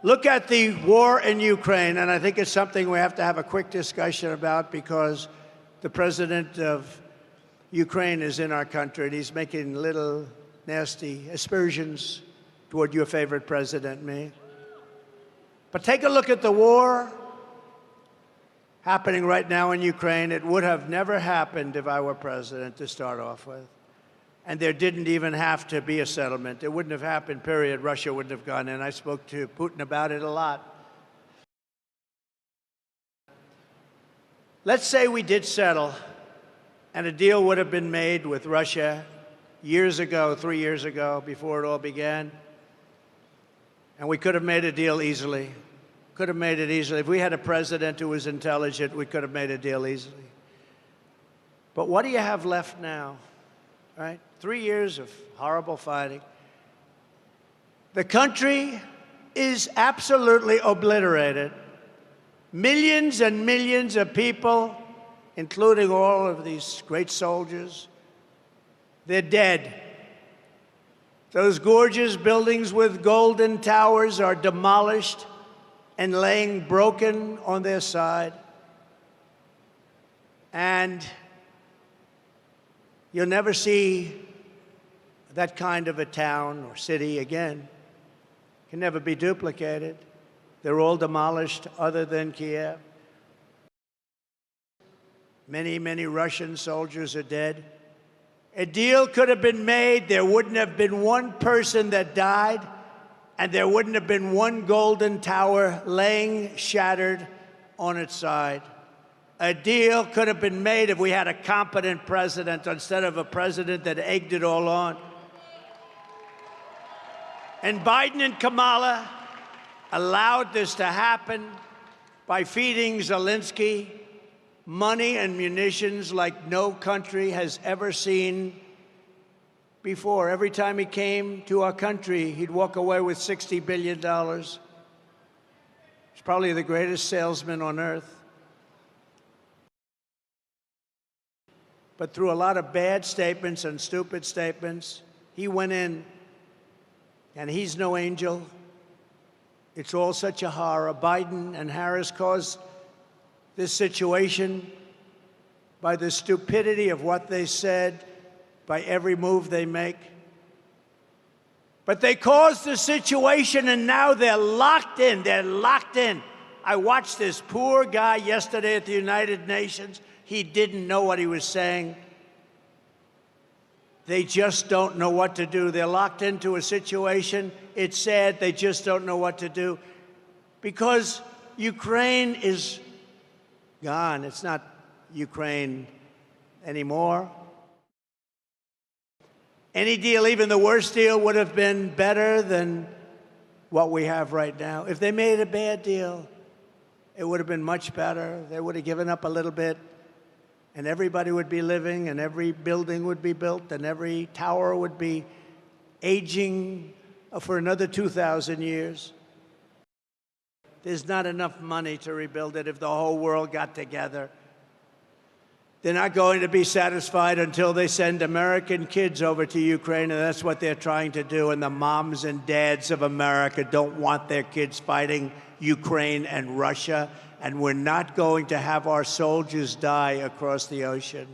look at the war in Ukraine, and I think it's something we have to have a quick discussion about because the president of Ukraine is in our country, and he's making little nasty aspersions toward your favorite president, me. But take a look at the war happening right now in Ukraine. It would have never happened if I were president to start off with. And there didn't even have to be a settlement. It wouldn't have happened, period. Russia wouldn't have gone in. I spoke to Putin about it a lot. Let's say we did settle, and a deal would have been made with Russia years ago, 3 years ago, before it all began. And we could have made a deal easily. Could have made it easily. If we had a president who was intelligent, we could have made a deal easily. But what do you have left now? Right? 3 years of horrible fighting. The country is absolutely obliterated. Millions and millions of people, including all of these great soldiers, they're dead. Those gorgeous buildings with golden towers are demolished and laying broken on their side. And you'll never see that kind of a town or city again. Can never be duplicated. They're all demolished other than Kiev. Many, many Russian soldiers are dead. A deal could have been made. There wouldn't have been one person that died, and there wouldn't have been one golden tower laying shattered on its side. A deal could have been made if we had a competent president instead of a president that egged it all on. And Biden and Kamala allowed this to happen by feeding Zelensky money and munitions like no country has ever seen before. Every time he came to our country, he'd walk away with $60 billion. He's probably the greatest salesman on earth. But through a lot of bad statements and stupid statements, he went in, and he's no angel. It's all such a horror. Biden and Harris caused this situation by the stupidity of what they said, by every move they make. But they caused the situation, and now they're locked in. They're locked in. I watched this poor guy yesterday at the United Nations. He didn't know what he was saying. They just don't know what to do. They're locked into a situation. It's sad. They just don't know what to do because Ukraine is gone. It's not Ukraine anymore. Any deal, even the worst deal, would have been better than what we have right now. If they made a bad deal, it would have been much better. They would have given up a little bit, and everybody would be living, and every building would be built, and every tower would be aging for another 2,000 years. There's not enough money to rebuild it if the whole world got together. They're not going to be satisfied until they send American kids over to Ukraine, and that's what they're trying to do. And the moms and dads of America don't want their kids fighting Ukraine and Russia, and we're not going to have our soldiers die across the ocean.